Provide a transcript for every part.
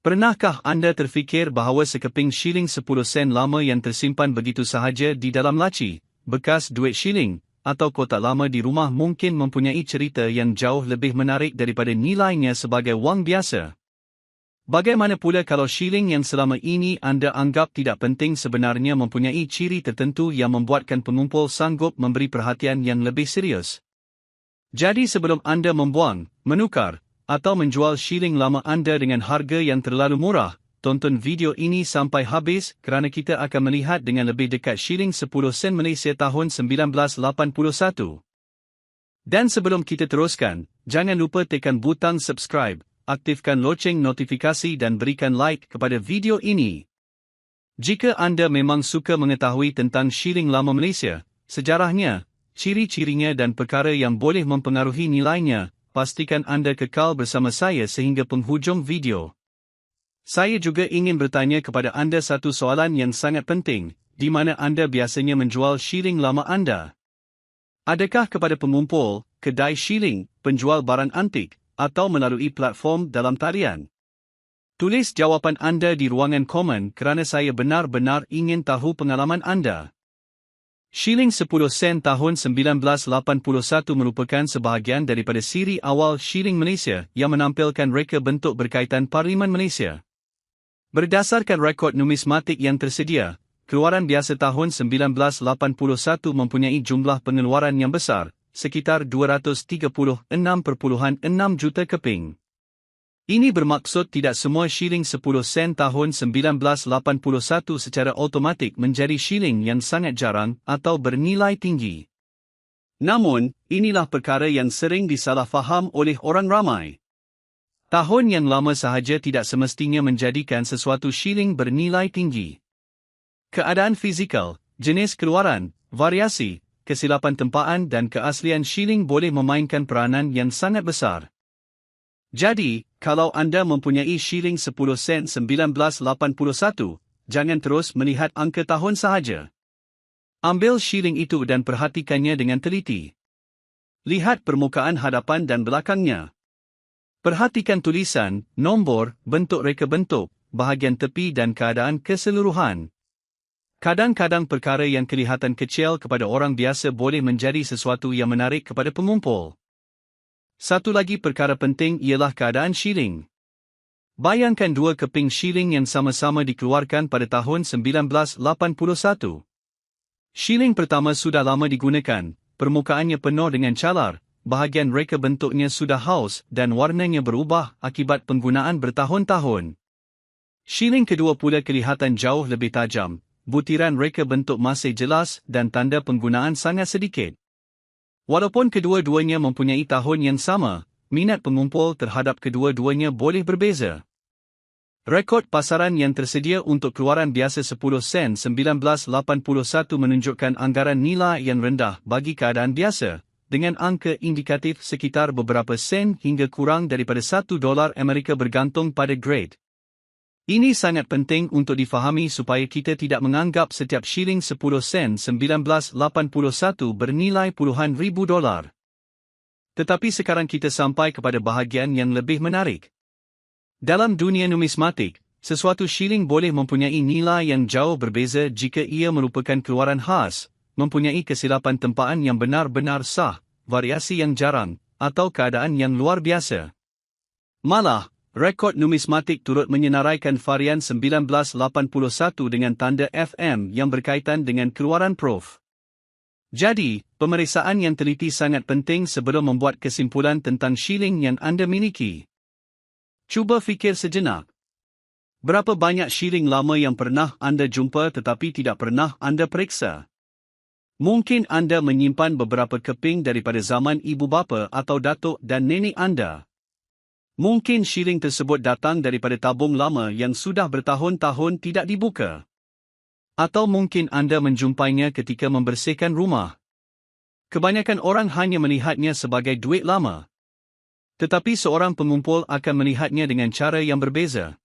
Pernahkah anda terfikir bahawa sekeping shilling 10 sen lama yang tersimpan begitu sahaja di dalam laci, bekas duit shilling, atau kotak lama di rumah mungkin mempunyai cerita yang jauh lebih menarik daripada nilainya sebagai wang biasa? Bagaimana pula kalau shilling yang selama ini anda anggap tidak penting sebenarnya mempunyai ciri tertentu yang membuatkan pengumpul sanggup memberi perhatian yang lebih serius? Jadi sebelum anda membuang, menukar, atau menjual shilling lama anda dengan harga yang terlalu murah, tonton video ini sampai habis kerana kita akan melihat dengan lebih dekat shilling 10 sen Malaysia tahun 1981. Dan sebelum kita teruskan, jangan lupa tekan butang subscribe, aktifkan loceng notifikasi dan berikan like kepada video ini. Jika anda memang suka mengetahui tentang shilling lama Malaysia, sejarahnya, ciri-cirinya dan perkara yang boleh mempengaruhi nilainya, pastikan anda kekal bersama saya sehingga penghujung video. Saya juga ingin bertanya kepada anda satu soalan yang sangat penting, di mana anda biasanya menjual shilling lama anda? Adakah kepada pengumpul, kedai shilling, penjual barang antik, atau melalui platform dalam talian? Tulis jawapan anda di ruangan komen kerana saya benar-benar ingin tahu pengalaman anda. Shilling 10 sen tahun 1981 merupakan sebahagian daripada siri awal shilling Malaysia yang menampilkan reka bentuk berkaitan Parlimen Malaysia. Berdasarkan rekod numismatik yang tersedia, keluaran biasa tahun 1981 mempunyai jumlah pengeluaran yang besar, sekitar 236.6 juta keping. Ini bermaksud tidak semua shilling 10 sen tahun 1981 secara automatik menjadi shilling yang sangat jarang atau bernilai tinggi. Namun, inilah perkara yang sering disalahfaham oleh orang ramai. Tahun yang lama sahaja tidak semestinya menjadikan sesuatu shilling bernilai tinggi. Keadaan fizikal, jenis keluaran, variasi, kesilapan tempaan dan keaslian shilling boleh memainkan peranan yang sangat besar. Jadi, kalau anda mempunyai shilling 10 sen 1981, jangan terus melihat angka tahun sahaja. Ambil shilling itu dan perhatikannya dengan teliti. Lihat permukaan hadapan dan belakangnya. Perhatikan tulisan, nombor, bentuk reka bentuk, bahagian tepi dan keadaan keseluruhan. Kadang-kadang perkara yang kelihatan kecil kepada orang biasa boleh menjadi sesuatu yang menarik kepada pengumpul. Satu lagi perkara penting ialah keadaan shilling. Bayangkan dua keping shilling yang sama-sama dikeluarkan pada tahun 1981. Shilling pertama sudah lama digunakan, permukaannya penuh dengan calar, bahagian reka bentuknya sudah haus dan warnanya berubah akibat penggunaan bertahun-tahun. Shilling kedua pula kelihatan jauh lebih tajam, butiran reka bentuk masih jelas dan tanda penggunaan sangat sedikit. Walaupun kedua-duanya mempunyai tahun yang sama, minat pengumpul terhadap kedua-duanya boleh berbeza. Rekod pasaran yang tersedia untuk keluaran biasa 10 sen 1981 menunjukkan anggaran nilai yang rendah bagi keadaan biasa, dengan angka indikatif sekitar beberapa sen hingga kurang daripada $1 Amerika bergantung pada grade. Ini sangat penting untuk difahami supaya kita tidak menganggap setiap shilling 10 sen 1981 bernilai puluhan ribu dolar. Tetapi sekarang kita sampai kepada bahagian yang lebih menarik. Dalam dunia numismatik, sesuatu shilling boleh mempunyai nilai yang jauh berbeza jika ia merupakan keluaran khas, mempunyai kesilapan tempaan yang benar-benar sah, variasi yang jarang, atau keadaan yang luar biasa. Malah, rekod numismatik turut menyenaraikan varian 1981 dengan tanda FM yang berkaitan dengan keluaran Prof. Jadi, pemeriksaan yang teliti sangat penting sebelum membuat kesimpulan tentang shilling yang anda miliki. Cuba fikir sejenak. Berapa banyak shilling lama yang pernah anda jumpa tetapi tidak pernah anda periksa? Mungkin anda menyimpan beberapa keping daripada zaman ibu bapa atau datuk dan nenek anda. Mungkin shilling tersebut datang daripada tabung lama yang sudah bertahun-tahun tidak dibuka. Atau mungkin anda menjumpainya ketika membersihkan rumah. Kebanyakan orang hanya melihatnya sebagai duit lama. Tetapi seorang pengumpul akan melihatnya dengan cara yang berbeza.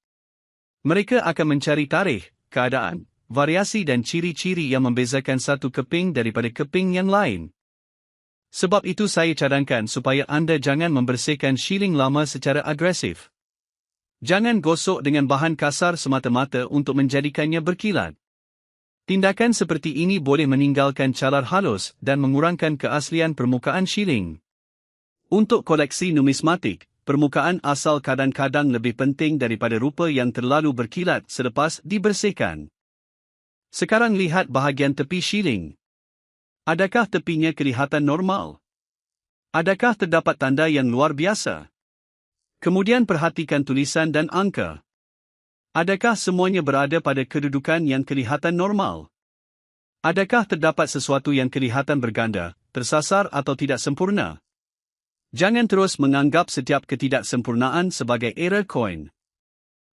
Mereka akan mencari tarikh, keadaan, variasi dan ciri-ciri yang membezakan satu keping daripada keping yang lain. Sebab itu saya cadangkan supaya anda jangan membersihkan shilling lama secara agresif. Jangan gosok dengan bahan kasar semata-mata untuk menjadikannya berkilat. Tindakan seperti ini boleh meninggalkan calar halus dan mengurangkan keaslian permukaan shilling. Untuk koleksi numismatik, permukaan asal kadang-kadang lebih penting daripada rupa yang terlalu berkilat selepas dibersihkan. Sekarang lihat bahagian tepi shilling. Adakah tepinya kelihatan normal? Adakah terdapat tanda yang luar biasa? Kemudian perhatikan tulisan dan angka. Adakah semuanya berada pada kedudukan yang kelihatan normal? Adakah terdapat sesuatu yang kelihatan berganda, tersasar atau tidak sempurna? Jangan terus menganggap setiap ketidaksempurnaan sebagai error koin.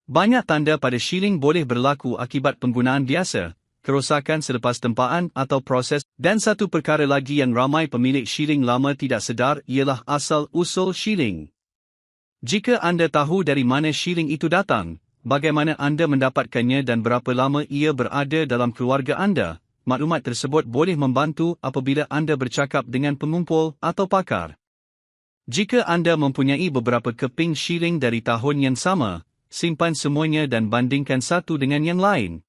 Banyak tanda pada shilling boleh berlaku akibat penggunaan biasa, kerosakan selepas tempaan atau proses, dan satu perkara lagi yang ramai pemilik shilling lama tidak sedar ialah asal-usul shilling. Jika anda tahu dari mana shilling itu datang, bagaimana anda mendapatkannya dan berapa lama ia berada dalam keluarga anda, maklumat tersebut boleh membantu apabila anda bercakap dengan pengumpul atau pakar. Jika anda mempunyai beberapa keping shilling dari tahun yang sama, simpan semuanya dan bandingkan satu dengan yang lain.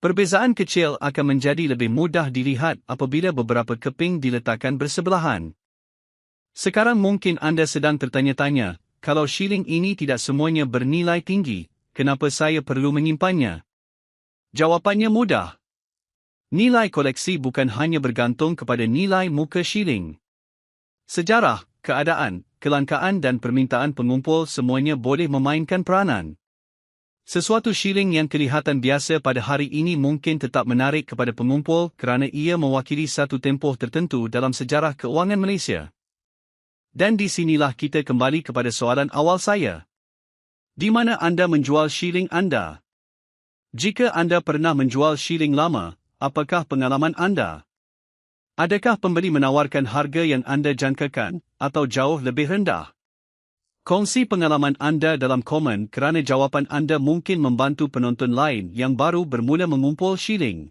Perbezaan kecil akan menjadi lebih mudah dilihat apabila beberapa keping diletakkan bersebelahan. Sekarang mungkin anda sedang tertanya-tanya, kalau shilling ini tidak semuanya bernilai tinggi, kenapa saya perlu menyimpannya? Jawapannya mudah. Nilai koleksi bukan hanya bergantung kepada nilai muka shilling. Sejarah, keadaan, kelangkaan dan permintaan pengumpul semuanya boleh memainkan peranan. Sesuatu shilling yang kelihatan biasa pada hari ini mungkin tetap menarik kepada pengumpul kerana ia mewakili satu tempoh tertentu dalam sejarah keuangan Malaysia. Dan di sinilah kita kembali kepada soalan awal saya. Di mana anda menjual shilling anda? Jika anda pernah menjual shilling lama, apakah pengalaman anda? Adakah pembeli menawarkan harga yang anda jangkakan, atau jauh lebih rendah? Kongsi pengalaman anda dalam komen kerana jawapan anda mungkin membantu penonton lain yang baru bermula mengumpul shilling.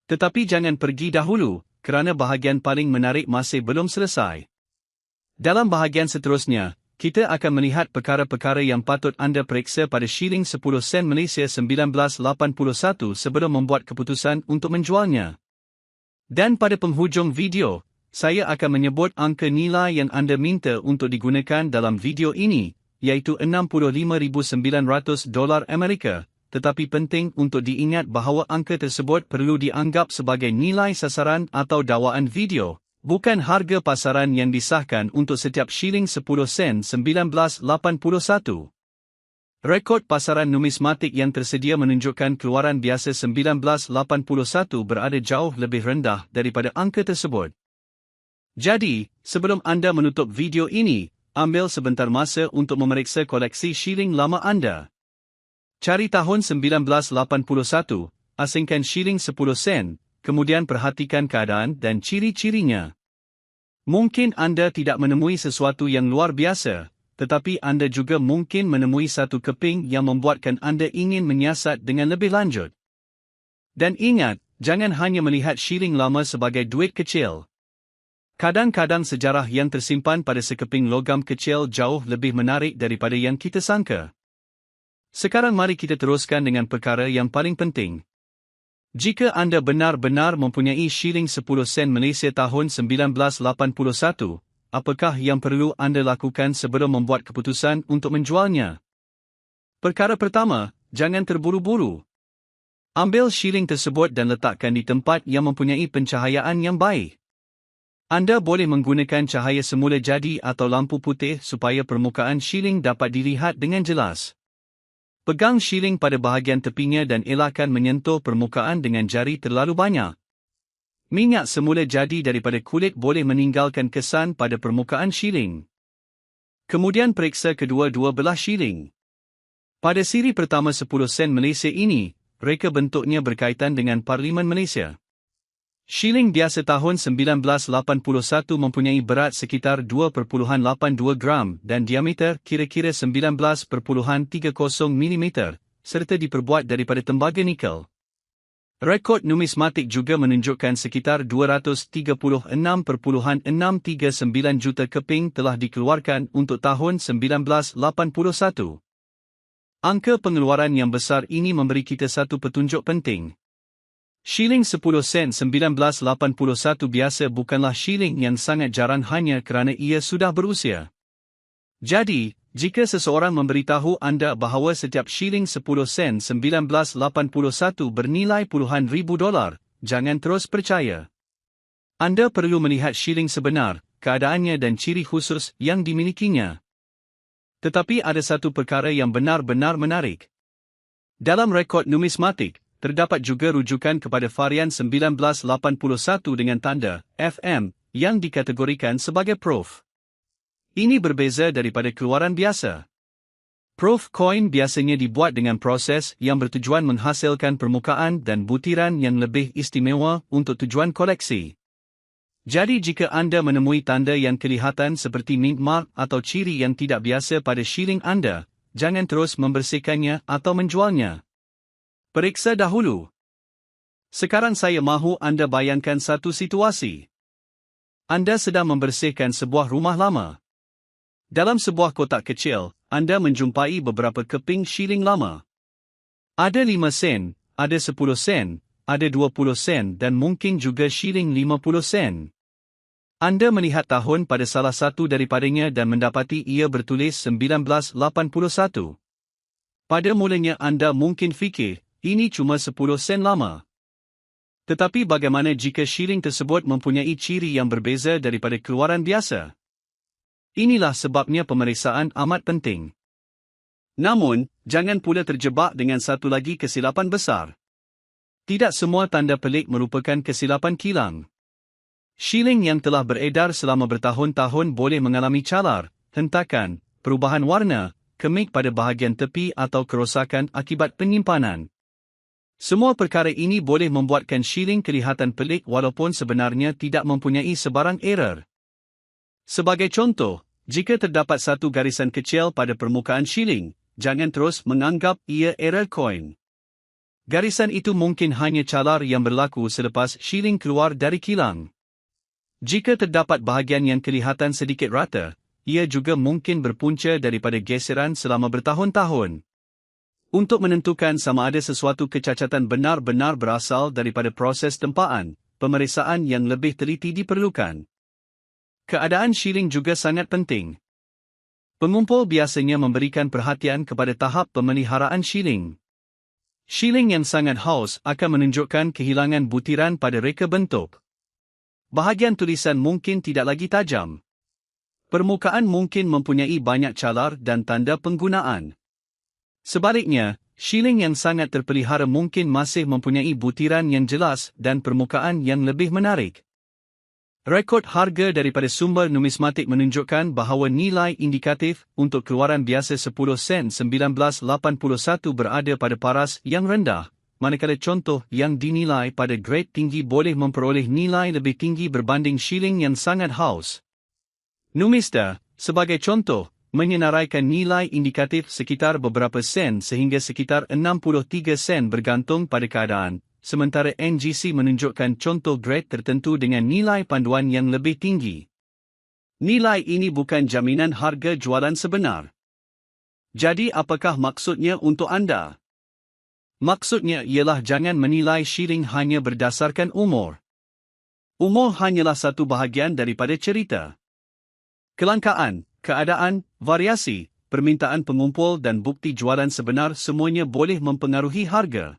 Tetapi jangan pergi dahulu, kerana bahagian paling menarik masih belum selesai. Dalam bahagian seterusnya, kita akan melihat perkara-perkara yang patut anda periksa pada shilling 10 sen Malaysia 1981 sebelum membuat keputusan untuk menjualnya. Dan pada penghujung video, saya akan menyebut angka nilai yang anda minta untuk digunakan dalam video ini, iaitu $65,900 Amerika, tetapi penting untuk diingat bahawa angka tersebut perlu dianggap sebagai nilai sasaran atau dakwaan video. Bukan harga pasaran yang disahkan untuk setiap shilling 10 sen 1981. Rekod pasaran numismatik yang tersedia menunjukkan keluaran biasa 1981 berada jauh lebih rendah daripada angka tersebut. Jadi, sebelum anda menutup video ini, ambil sebentar masa untuk memeriksa koleksi shilling lama anda. Cari tahun 1981, asingkan shilling 10 sen, kemudian perhatikan keadaan dan ciri-cirinya. Mungkin anda tidak menemui sesuatu yang luar biasa, tetapi anda juga mungkin menemui satu keping yang membuatkan anda ingin menyiasat dengan lebih lanjut. Dan ingat, jangan hanya melihat shilling lama sebagai duit kecil. Kadang-kadang sejarah yang tersimpan pada sekeping logam kecil jauh lebih menarik daripada yang kita sangka. Sekarang mari kita teruskan dengan perkara yang paling penting. Jika anda benar-benar mempunyai shilling 10 sen Malaysia tahun 1981, apakah yang perlu anda lakukan sebelum membuat keputusan untuk menjualnya? Perkara pertama, jangan terburu-buru. Ambil shilling tersebut dan letakkan di tempat yang mempunyai pencahayaan yang baik. Anda boleh menggunakan cahaya semula jadi atau lampu putih supaya permukaan shilling dapat dilihat dengan jelas. Pegang shilling pada bahagian tepinya dan elakkan menyentuh permukaan dengan jari terlalu banyak. Minyak semula jadi daripada kulit boleh meninggalkan kesan pada permukaan shilling. Kemudian periksa kedua-dua belah shilling. Pada siri pertama 10 sen Malaysia ini, reka bentuknya berkaitan dengan Parlimen Malaysia. Shilling biasa tahun 1981 mempunyai berat sekitar 2.82 gram dan diameter kira-kira 19.30 mm, serta diperbuat daripada tembaga nikel. Rekod numismatik juga menunjukkan sekitar 236.639 juta keping telah dikeluarkan untuk tahun 1981. Angka pengeluaran yang besar ini memberi kita satu petunjuk penting. Shilling 10 sen 1981 biasa bukanlah shilling yang sangat jarang hanya kerana ia sudah berusia. Jadi, jika seseorang memberitahu anda bahawa setiap shilling 10 sen 1981 bernilai puluhan ribu dolar, jangan terus percaya. Anda perlu melihat shilling sebenar, keadaannya dan ciri khusus yang dimilikinya. Tetapi ada satu perkara yang benar-benar menarik. Dalam rekod numismatik, terdapat juga rujukan kepada varian 1981 dengan tanda FM yang dikategorikan sebagai Proof. Ini berbeza daripada keluaran biasa. Proof coin biasanya dibuat dengan proses yang bertujuan menghasilkan permukaan dan butiran yang lebih istimewa untuk tujuan koleksi. Jadi jika anda menemui tanda yang kelihatan seperti mint mark atau ciri yang tidak biasa pada shilling anda, jangan terus membersihkannya atau menjualnya. Periksa dahulu. Sekarang saya mahu anda bayangkan satu situasi. Anda sedang membersihkan sebuah rumah lama. Dalam sebuah kotak kecil, anda menjumpai beberapa keping shilling lama. Ada 5 sen, ada 10 sen, ada 20 sen dan mungkin juga shilling 50 sen. Anda melihat tahun pada salah satu daripadanya dan mendapati ia bertulis 1981. Pada mulanya anda mungkin fikir, ini cuma 10 sen lama. Tetapi bagaimana jika shilling tersebut mempunyai ciri yang berbeza daripada keluaran biasa? Inilah sebabnya pemeriksaan amat penting. Namun, jangan pula terjebak dengan satu lagi kesilapan besar. Tidak semua tanda pelik merupakan kesilapan kilang. Shilling yang telah beredar selama bertahun-tahun boleh mengalami calar, hentakan, perubahan warna, kemik pada bahagian tepi atau kerosakan akibat penyimpanan. Semua perkara ini boleh membuatkan shilling kelihatan pelik walaupun sebenarnya tidak mempunyai sebarang error. Sebagai contoh, jika terdapat satu garisan kecil pada permukaan shilling, jangan terus menganggap ia error coin. Garisan itu mungkin hanya calar yang berlaku selepas shilling keluar dari kilang. Jika terdapat bahagian yang kelihatan sedikit rata, ia juga mungkin berpunca daripada geseran selama bertahun-tahun. Untuk menentukan sama ada sesuatu kecacatan benar-benar berasal daripada proses tempaan, pemeriksaan yang lebih teliti diperlukan. Keadaan shilling juga sangat penting. Pengumpul biasanya memberikan perhatian kepada tahap pemeliharaan shilling. Shilling yang sangat haus akan menunjukkan kehilangan butiran pada reka bentuk. Bahagian tulisan mungkin tidak lagi tajam. Permukaan mungkin mempunyai banyak calar dan tanda penggunaan. Sebaliknya, shilling yang sangat terpelihara mungkin masih mempunyai butiran yang jelas dan permukaan yang lebih menarik. Rekod harga daripada sumber numismatik menunjukkan bahawa nilai indikatif untuk keluaran biasa 10 sen 1981 berada pada paras yang rendah, manakala contoh yang dinilai pada grade tinggi boleh memperoleh nilai lebih tinggi berbanding shilling yang sangat haus. Numista, sebagai contoh, menyenaraikan nilai indikatif sekitar beberapa sen sehingga sekitar 63 sen bergantung pada keadaan, sementara NGC menunjukkan contoh grade tertentu dengan nilai panduan yang lebih tinggi. Nilai ini bukan jaminan harga jualan sebenar. Jadi apakah maksudnya untuk anda? Maksudnya ialah jangan menilai shilling hanya berdasarkan umur. Umur hanyalah satu bahagian daripada cerita. Kelangkaan, keadaan, variasi, permintaan pengumpul dan bukti jualan sebenar semuanya boleh mempengaruhi harga.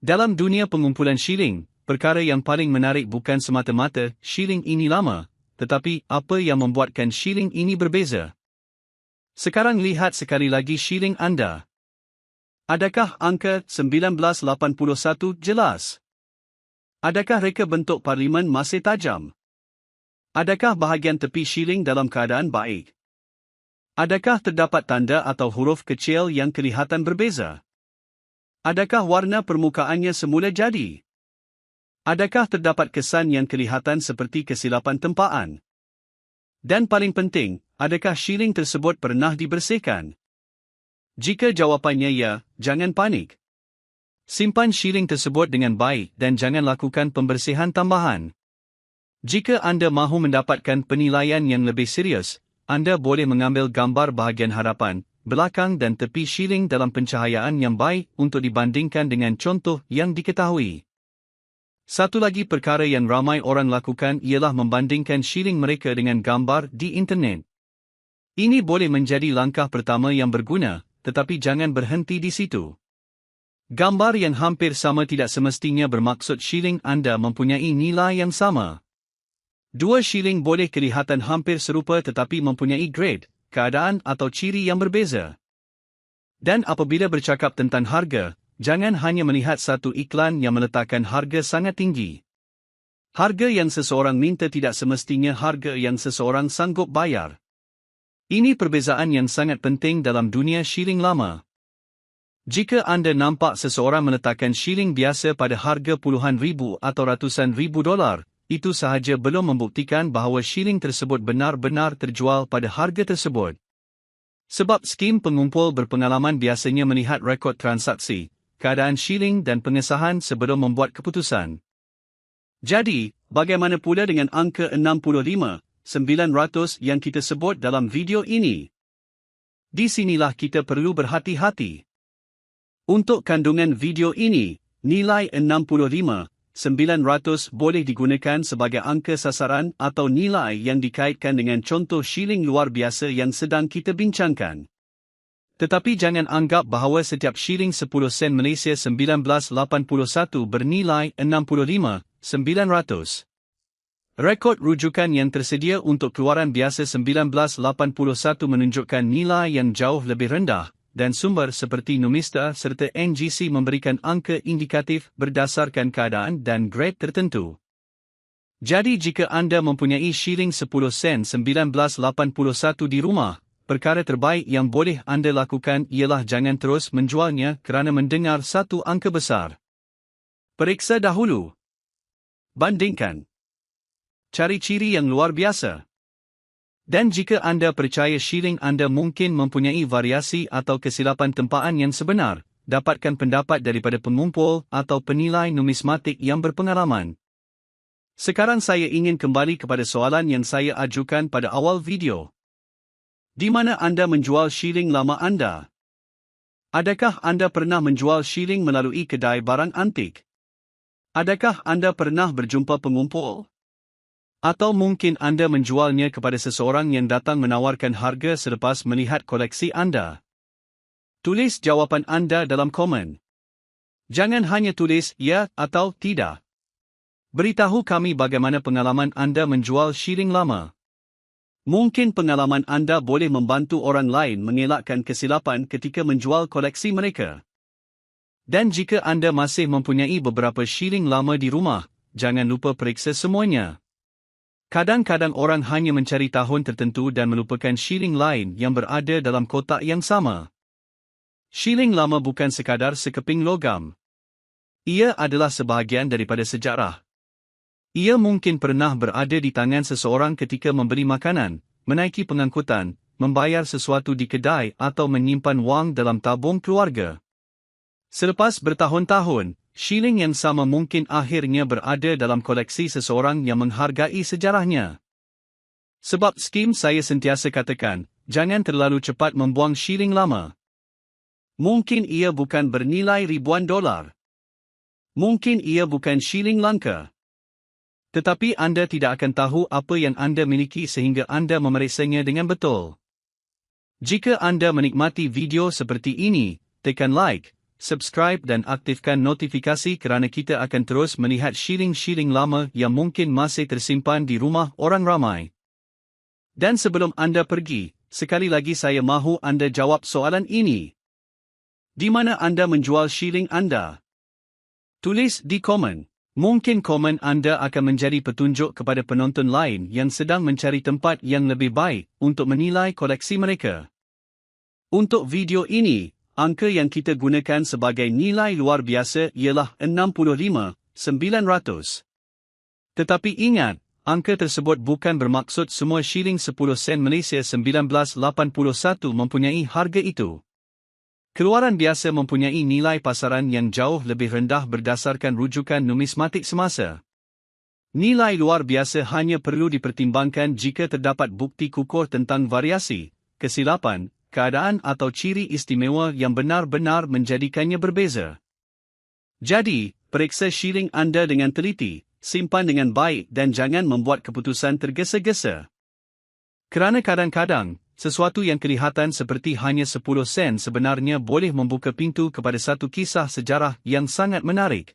Dalam dunia pengumpulan shilling, perkara yang paling menarik bukan semata-mata shilling ini lama, tetapi apa yang membuatkan shilling ini berbeza. Sekarang lihat sekali lagi shilling anda. Adakah angka 1981 jelas? Adakah reka bentuk parlimen masih tajam? Adakah bahagian tepi shilling dalam keadaan baik? Adakah terdapat tanda atau huruf kecil yang kelihatan berbeza? Adakah warna permukaannya semula jadi? Adakah terdapat kesan yang kelihatan seperti kesilapan tempaan? Dan paling penting, adakah shilling tersebut pernah dibersihkan? Jika jawapannya ya, jangan panik. Simpan shilling tersebut dengan baik dan jangan lakukan pembersihan tambahan. Jika anda mahu mendapatkan penilaian yang lebih serius, anda boleh mengambil gambar bahagian hadapan, belakang dan tepi shilling dalam pencahayaan yang baik untuk dibandingkan dengan contoh yang diketahui. Satu lagi perkara yang ramai orang lakukan ialah membandingkan shilling mereka dengan gambar di internet. Ini boleh menjadi langkah pertama yang berguna, tetapi jangan berhenti di situ. Gambar yang hampir sama tidak semestinya bermaksud shilling anda mempunyai nilai yang sama. Dua shilling boleh kelihatan hampir serupa tetapi mempunyai grade, keadaan atau ciri yang berbeza. Dan apabila bercakap tentang harga, jangan hanya melihat satu iklan yang meletakkan harga sangat tinggi. Harga yang seseorang minta tidak semestinya harga yang seseorang sanggup bayar. Ini perbezaan yang sangat penting dalam dunia shilling lama. Jika anda nampak seseorang meletakkan shilling biasa pada harga puluhan ribu atau ratusan ribu dolar, itu sahaja belum membuktikan bahawa shilling tersebut benar-benar terjual pada harga tersebut. Sebab skim pengumpul berpengalaman biasanya melihat rekod transaksi, keadaan shilling dan pengesahan sebelum membuat keputusan. Jadi, bagaimana pula dengan angka 65,900 yang kita sebut dalam video ini? Di sinilah kita perlu berhati-hati. Untuk kandungan video ini, nilai 65,900 boleh digunakan sebagai angka sasaran atau nilai yang dikaitkan dengan contoh shilling luar biasa yang sedang kita bincangkan. Tetapi jangan anggap bahawa setiap shilling 10 sen Malaysia 1981 bernilai 65,900. Rekod rujukan yang tersedia untuk keluaran biasa 1981 menunjukkan nilai yang jauh lebih rendah, dan sumber seperti Numista serta NGC memberikan angka indikatif berdasarkan keadaan dan grade tertentu. Jadi jika anda mempunyai shilling 10 sen 1981 di rumah, perkara terbaik yang boleh anda lakukan ialah jangan terus menjualnya kerana mendengar satu angka besar. Periksa dahulu. Bandingkan. Cari ciri yang luar biasa. Dan jika anda percaya shilling anda mungkin mempunyai variasi atau kesilapan tempaan yang sebenar, dapatkan pendapat daripada pengumpul atau penilai numismatik yang berpengalaman. Sekarang saya ingin kembali kepada soalan yang saya ajukan pada awal video. Di mana anda menjual shilling lama anda? Adakah anda pernah menjual shilling melalui kedai barang antik? Adakah anda pernah berjumpa pengumpul? Atau mungkin anda menjualnya kepada seseorang yang datang menawarkan harga selepas melihat koleksi anda? Tulis jawapan anda dalam komen. Jangan hanya tulis ya atau tidak. Beritahu kami bagaimana pengalaman anda menjual shilling lama. Mungkin pengalaman anda boleh membantu orang lain mengelakkan kesilapan ketika menjual koleksi mereka. Dan jika anda masih mempunyai beberapa shilling lama di rumah, jangan lupa periksa semuanya. Kadang-kadang orang hanya mencari tahun tertentu dan melupakan shilling lain yang berada dalam kotak yang sama. Shilling lama bukan sekadar sekeping logam. Ia adalah sebahagian daripada sejarah. Ia mungkin pernah berada di tangan seseorang ketika membeli makanan, menaiki pengangkutan, membayar sesuatu di kedai atau menyimpan wang dalam tabung keluarga. Selepas bertahun-tahun, shilling yang sama mungkin akhirnya berada dalam koleksi seseorang yang menghargai sejarahnya. Sebab skim saya sentiasa katakan, jangan terlalu cepat membuang shilling lama. Mungkin ia bukan bernilai ribuan dolar. Mungkin ia bukan shilling langka. Tetapi anda tidak akan tahu apa yang anda miliki sehingga anda memeriksanya dengan betul. Jika anda menikmati video seperti ini, tekan like, subscribe dan aktifkan notifikasi kerana kita akan terus melihat shilling-shilling lama yang mungkin masih tersimpan di rumah orang ramai. Dan sebelum anda pergi, sekali lagi saya mahu anda jawab soalan ini. Di mana anda menjual shilling anda? Tulis di komen. Mungkin komen anda akan menjadi petunjuk kepada penonton lain yang sedang mencari tempat yang lebih baik untuk menilai koleksi mereka. Untuk video ini, angka yang kita gunakan sebagai nilai luar biasa ialah 65,900. Tetapi ingat, angka tersebut bukan bermaksud semua shilling 10 sen Malaysia 1981 mempunyai harga itu. Keluaran biasa mempunyai nilai pasaran yang jauh lebih rendah berdasarkan rujukan numismatik semasa. Nilai luar biasa hanya perlu dipertimbangkan jika terdapat bukti kukuh tentang variasi, kesilapan, keadaan atau ciri istimewa yang benar-benar menjadikannya berbeza. Jadi, periksa shilling anda dengan teliti, simpan dengan baik dan jangan membuat keputusan tergesa-gesa. Kerana kadang-kadang, sesuatu yang kelihatan seperti hanya 10 sen sebenarnya boleh membuka pintu kepada satu kisah sejarah yang sangat menarik.